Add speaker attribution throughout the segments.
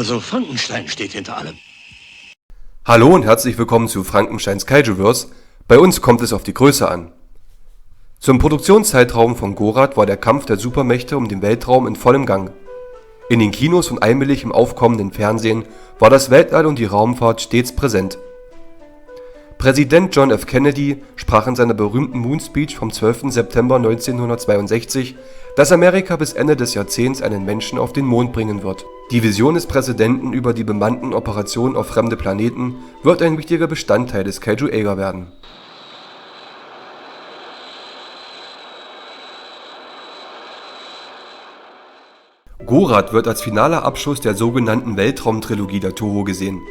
Speaker 1: Also Frankenstein steht hinter allem.
Speaker 2: Hallo und herzlich willkommen zu Frankensteins Kaijuverse. Bei uns kommt es auf die Größe an. Zum Produktionszeitraum von Gorath war der Kampf der Supermächte um den Weltraum in vollem Gang. In den Kinos und allmählich im aufkommenden Fernsehen war das Weltall und die Raumfahrt stets präsent. Präsident John F. Kennedy sprach in seiner berühmten Moon Speech vom 12. September 1962, dass Amerika bis Ende des Jahrzehnts einen Menschen auf den Mond bringen wird. Die Vision des Präsidenten über die bemannten Operationen auf fremde Planeten wird ein wichtiger Bestandteil des Kaiju-Eiga werden. Gorath wird als finaler Abschluss der sogenannten Weltraumtrilogie der Toho gesehen.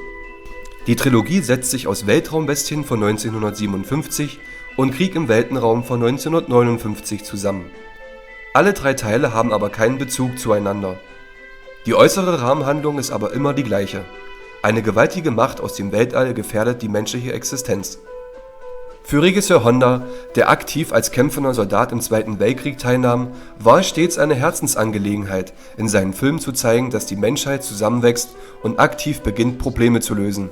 Speaker 2: Die Trilogie setzt sich aus Weltraumbestien von 1957 und Krieg im Weltenraum von 1959 zusammen. Alle drei Teile haben aber keinen Bezug zueinander. Die äußere Rahmenhandlung ist aber immer die gleiche. Eine gewaltige Macht aus dem Weltall gefährdet die menschliche Existenz. Für Regisseur Honda, der aktiv als kämpfender Soldat im Zweiten Weltkrieg teilnahm, war es stets eine Herzensangelegenheit, in seinen Filmen zu zeigen, dass die Menschheit zusammenwächst und aktiv beginnt, Probleme zu lösen.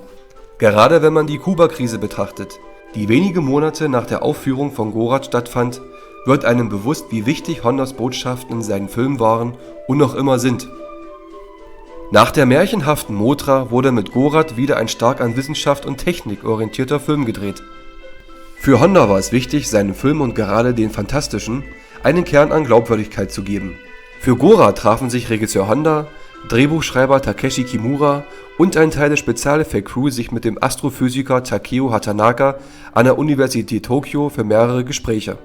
Speaker 2: Gerade wenn man die Kuba-Krise betrachtet, die wenige Monate nach der Aufführung von Gorath stattfand, wird einem bewusst, wie wichtig Hondas Botschaften in seinen Filmen waren und noch immer sind. Nach der märchenhaften Mothra wurde mit Gorath wieder ein stark an Wissenschaft und Technik orientierter Film gedreht. Für Honda war es wichtig, seinen Filmen und gerade den Fantastischen einen Kern an Glaubwürdigkeit zu geben. Für Gorath trafen sich Regisseur Honda, Drehbuchschreiber Takeshi Kimura und ein Teil der Spezialeffekt-Crew sich mit dem Astrophysiker Takeo Hatanaka an der Universität Tokio für mehrere Gespräche.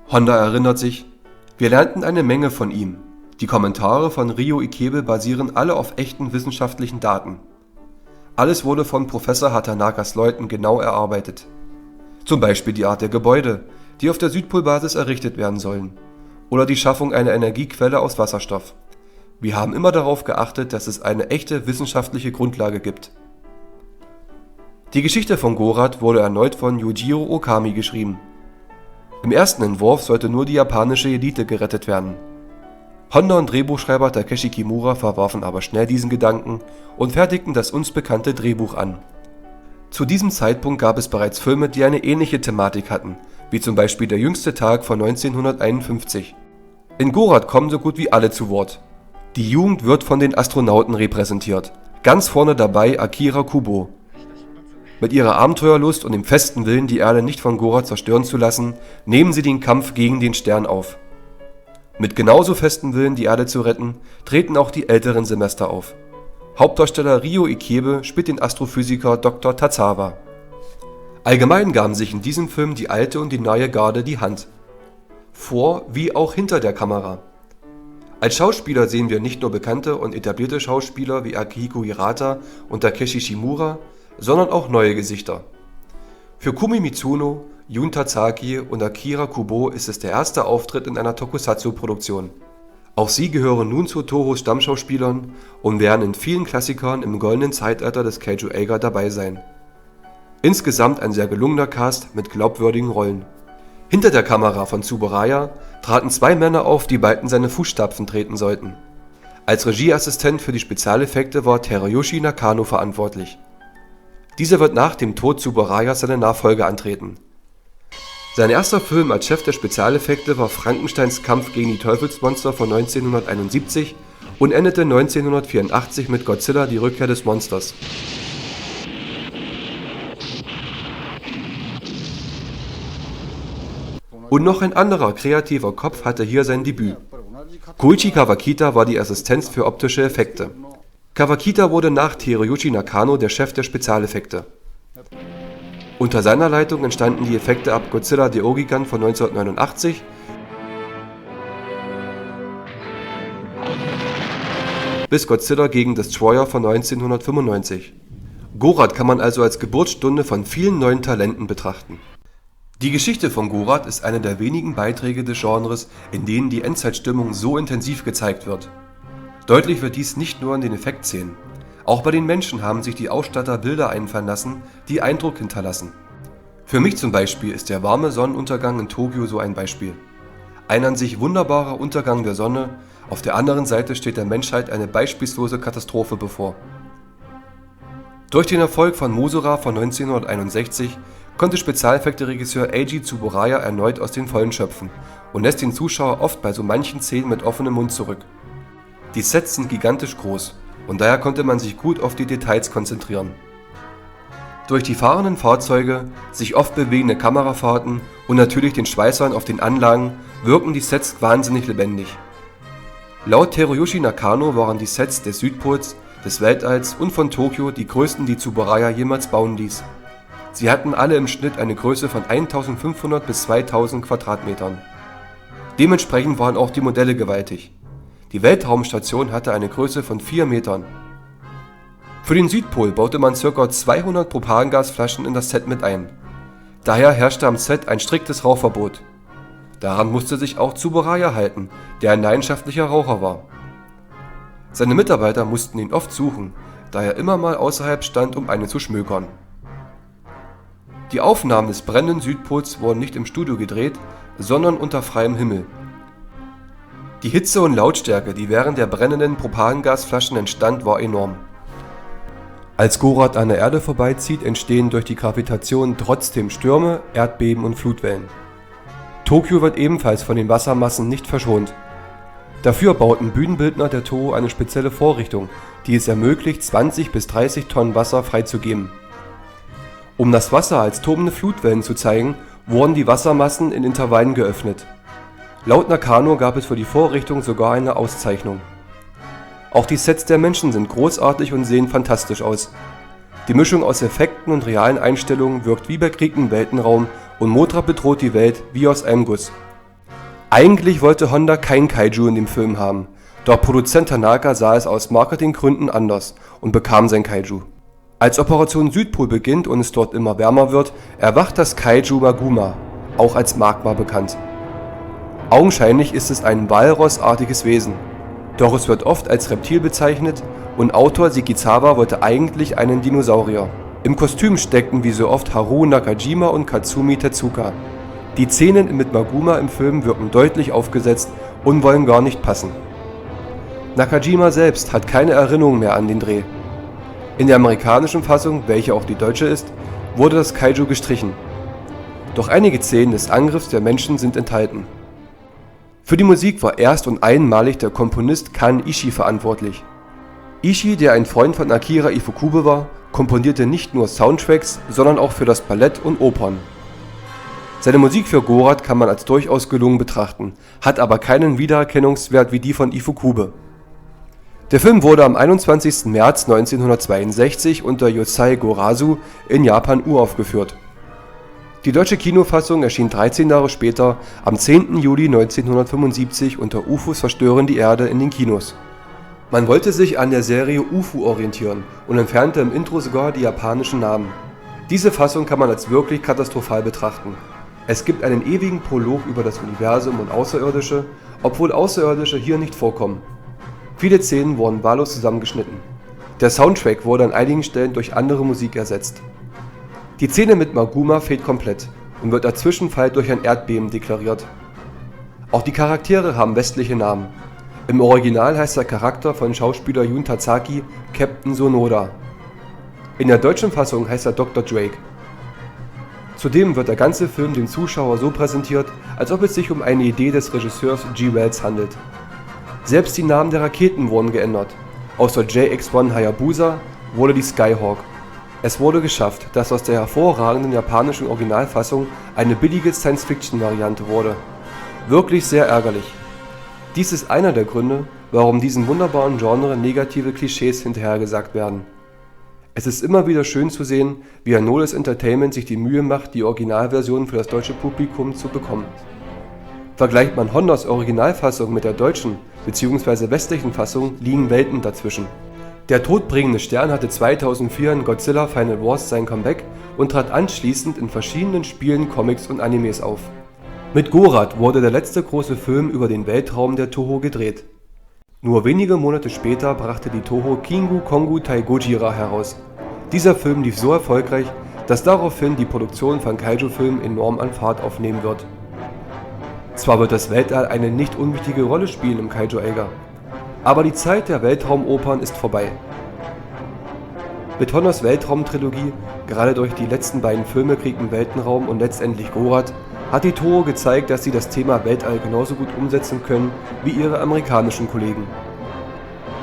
Speaker 2: Honda erinnert sich: Wir lernten eine Menge von ihm. Die Kommentare von Ryo Ikebe basieren alle auf echten wissenschaftlichen Daten. Alles wurde von Professor Hatanakas Leuten genau erarbeitet. Zum Beispiel die Art der Gebäude, die auf der Südpolbasis errichtet werden sollen, oder die Schaffung einer Energiequelle aus Wasserstoff. Wir haben immer darauf geachtet, dass es eine echte wissenschaftliche Grundlage gibt. Die Geschichte von Gorath wurde erneut von Yujiro Okami geschrieben. Im ersten Entwurf sollte nur die japanische Elite gerettet werden. Honda und Drehbuchschreiber Takeshi Kimura verwarfen aber schnell diesen Gedanken und fertigten das uns bekannte Drehbuch an. Zu diesem Zeitpunkt gab es bereits Filme, die eine ähnliche Thematik hatten, wie zum Beispiel Der jüngste Tag von 1951. In Gorath kommen so gut wie alle zu Wort. Die Jugend wird von den Astronauten repräsentiert, ganz vorne dabei Akira Kubo. Mit ihrer Abenteuerlust und dem festen Willen, die Erde nicht von Gorath zerstören zu lassen, nehmen sie den Kampf gegen den Stern auf. Mit genauso festem Willen, die Erde zu retten, treten auch die älteren Semester auf. Hauptdarsteller Ryo Ikebe spielt den Astrophysiker Dr. Tazawa. Allgemein gaben sich in diesem Film die alte und die neue Garde die Hand. Vor wie auch hinter der Kamera. Als Schauspieler sehen wir nicht nur bekannte und etablierte Schauspieler wie Akihiko Hirata und Takeshi Shimura, sondern auch neue Gesichter. Für Kumi Mitsuno, Jun Tazaki und Akira Kubo ist es der erste Auftritt in einer Tokusatsu-Produktion. Auch sie gehören nun zu Tohos Stammschauspielern und werden in vielen Klassikern im goldenen Zeitalter des Kaiju-Eiga dabei sein. Insgesamt ein sehr gelungener Cast mit glaubwürdigen Rollen. Hinter der Kamera von Tsuburaya traten zwei Männer auf, die bald in seine Fußstapfen treten sollten. Als Regieassistent für die Spezialeffekte war Teruyoshi Nakano verantwortlich. Dieser wird nach dem Tod Tsuburayas seine Nachfolge antreten. Sein erster Film als Chef der Spezialeffekte war Frankensteins Kampf gegen die Teufelsmonster von 1971 und endete 1984 mit Godzilla – Die Rückkehr des Monsters. Und noch ein anderer kreativer Kopf hatte hier sein Debüt. Koichi Kawakita war die Assistenz für optische Effekte. Kawakita wurde nach Teruyoshi Nakano der Chef der Spezialeffekte. Unter seiner Leitung entstanden die Effekte ab Godzilla the Ogigan von 1989 bis Godzilla gegen Destroyer von 1995. Gorath kann man also als Geburtsstunde von vielen neuen Talenten betrachten. Die Geschichte von Gorath ist eine der wenigen Beiträge des Genres, in denen die Endzeitstimmung so intensiv gezeigt wird. Deutlich wird dies nicht nur in den Effektszenen. Auch bei den Menschen haben sich die Ausstatter Bilder einfallen lassen, die Eindruck hinterlassen. Für mich zum Beispiel ist der warme Sonnenuntergang in Tokio so ein Beispiel. Ein an sich wunderbarer Untergang der Sonne, Auf der anderen Seite steht der Menschheit eine beispiellose Katastrophe bevor. Durch den Erfolg von Mosura von 1961 konnte Spezialeffekte-Regisseur Eiji Tsuburaya erneut aus den Vollen schöpfen und lässt den Zuschauer oft bei so manchen Szenen mit offenem Mund zurück. Die Sets sind gigantisch groß und daher konnte man sich gut auf die Details konzentrieren. Durch die fahrenden Fahrzeuge, sich oft bewegende Kamerafahrten und natürlich den Schweißern auf den Anlagen wirken die Sets wahnsinnig lebendig. Laut Teruyoshi Nakano waren die Sets des Südpols, des Weltalls und von Tokio die größten, die Tsuburaya jemals bauen ließ. Sie hatten alle im Schnitt eine Größe von 1500 bis 2000 Quadratmetern. Dementsprechend waren auch die Modelle gewaltig. Die Weltraumstation hatte eine Größe von 4 Metern. Für den Südpol baute man ca. 200 Propangasflaschen in das Set mit ein. Daher herrschte am Set ein striktes Rauchverbot. Daran musste sich auch Tsuburaya halten, der ein leidenschaftlicher Raucher war. Seine Mitarbeiter mussten ihn oft suchen, da er immer mal außerhalb stand, um eine zu schmökern. Die Aufnahmen des brennenden Südpols wurden nicht im Studio gedreht, sondern unter freiem Himmel. Die Hitze und Lautstärke, die während der brennenden Propangasflaschen entstand, war enorm. Als Gorath an der Erde vorbeizieht, entstehen durch die Gravitation trotzdem Stürme, Erdbeben und Flutwellen. Tokio wird ebenfalls von den Wassermassen nicht verschont. Dafür bauten Bühnenbildner der Toho eine spezielle Vorrichtung, die es ermöglicht, 20 bis 30 Tonnen Wasser freizugeben. Um das Wasser als tobende Flutwellen zu zeigen, wurden die Wassermassen in Intervallen geöffnet. Laut Nakano gab es für die Vorrichtung sogar eine Auszeichnung. Auch die Sets der Menschen sind großartig und sehen fantastisch aus. Die Mischung aus Effekten und realen Einstellungen wirkt wie bei Krieg im Weltenraum und Mothra bedroht die Welt wie aus einem Guss. Eigentlich wollte Honda kein Kaiju in dem Film haben, doch Produzent Tanaka sah es aus Marketinggründen anders und bekam sein Kaiju. Als Operation Südpol beginnt und es dort immer wärmer wird, erwacht das Kaiju Maguma, auch als Magma bekannt. Augenscheinlich ist es ein walrossartiges Wesen, doch es wird oft als Reptil bezeichnet und Autor Sekizawa wollte eigentlich einen Dinosaurier. Im Kostüm steckten wie so oft Haruo Nakajima und Katsumi Tezuka. Die Szenen mit Maguma im Film wirken deutlich aufgesetzt und wollen gar nicht passen. Nakajima selbst hat keine Erinnerung mehr an den Dreh. In der amerikanischen Fassung, welche auch die deutsche ist, wurde das Kaiju gestrichen. Doch einige Szenen des Angriffs der Menschen sind enthalten. Für die Musik war erst und einmalig der Komponist Kan Ishii verantwortlich. Ishii, der ein Freund von Akira Ifukube war, komponierte nicht nur Soundtracks, sondern auch für das Ballett und Opern. Seine Musik für Gorath kann man als durchaus gelungen betrachten, hat aber keinen Wiedererkennungswert wie die von Ifukube. Der Film wurde am 21. März 1962 unter Yosei Gorasu in Japan uraufgeführt. Die deutsche Kinofassung erschien 13 Jahre später, am 10. Juli 1975 unter UFOs verstören die Erde in den Kinos. Man wollte sich an der Serie UFO orientieren und entfernte im Intro sogar die japanischen Namen. Diese Fassung kann man als wirklich katastrophal betrachten. Es gibt einen ewigen Prolog über das Universum und Außerirdische, obwohl Außerirdische hier nicht vorkommen. Viele Szenen wurden wahllos zusammengeschnitten. Der Soundtrack wurde an einigen Stellen durch andere Musik ersetzt. Die Szene mit Maguma fehlt komplett und wird als Zwischenfall durch ein Erdbeben deklariert. Auch die Charaktere haben westliche Namen. Im Original heißt der Charakter von Schauspieler Jun Tazaki Captain Sonoda. In der deutschen Fassung heißt er Dr. Drake. Zudem wird der ganze Film dem Zuschauer so präsentiert, als ob es sich um eine Idee des Regisseurs G. Wells handelt. Selbst die Namen der Raketen wurden geändert. Aus der JX-1 Hayabusa wurde die Skyhawk. Es wurde geschafft, dass aus der hervorragenden japanischen Originalfassung eine billige Science-Fiction-Variante wurde. Wirklich sehr ärgerlich. Dies ist einer der Gründe, warum diesem wunderbaren Genre negative Klischees hinterhergesagt werden. Es ist immer wieder schön zu sehen, wie Anolis Entertainment sich die Mühe macht, die Originalversion für das deutsche Publikum zu bekommen. Vergleicht man Hondas Originalfassung mit der deutschen bzw. westlichen Fassung, liegen Welten dazwischen. Der todbringende Stern hatte 2004 in Godzilla Final Wars sein Comeback und trat anschließend in verschiedenen Spielen, Comics und Animes auf. Mit Gorath wurde der letzte große Film über den Weltraum der Toho gedreht. Nur wenige Monate später brachte die Toho Kingu Kongu Tai Gojira heraus. Dieser Film lief so erfolgreich, dass daraufhin die Produktion von Kaiju-Filmen enorm an Fahrt aufnehmen wird. Zwar wird das Weltall eine nicht unwichtige Rolle spielen im Kaiju-Eiger, aber die Zeit der Weltraumopern ist vorbei. Mit Honners Weltraumtrilogie, gerade durch die letzten beiden Filme Krieg im Weltenraum und letztendlich Gorath, hat die Toho gezeigt, dass sie das Thema Weltall genauso gut umsetzen können wie ihre amerikanischen Kollegen.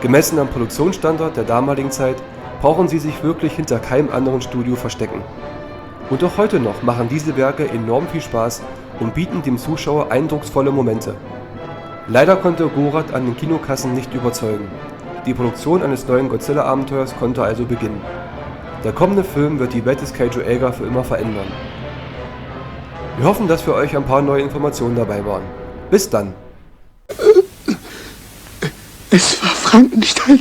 Speaker 2: Gemessen am Produktionsstandard der damaligen Zeit brauchen sie sich wirklich hinter keinem anderen Studio verstecken. Und auch heute noch machen diese Werke enorm viel Spaß und bieten dem Zuschauer eindrucksvolle Momente. Leider konnte Gorath an den Kinokassen nicht überzeugen. Die Produktion eines neuen Godzilla-Abenteuers konnte also beginnen. Der kommende Film wird die Welt des Kaiju-Eiger für immer verändern. Wir hoffen, dass für euch ein paar neue Informationen dabei waren. Bis dann!
Speaker 1: Es war Frankenstein.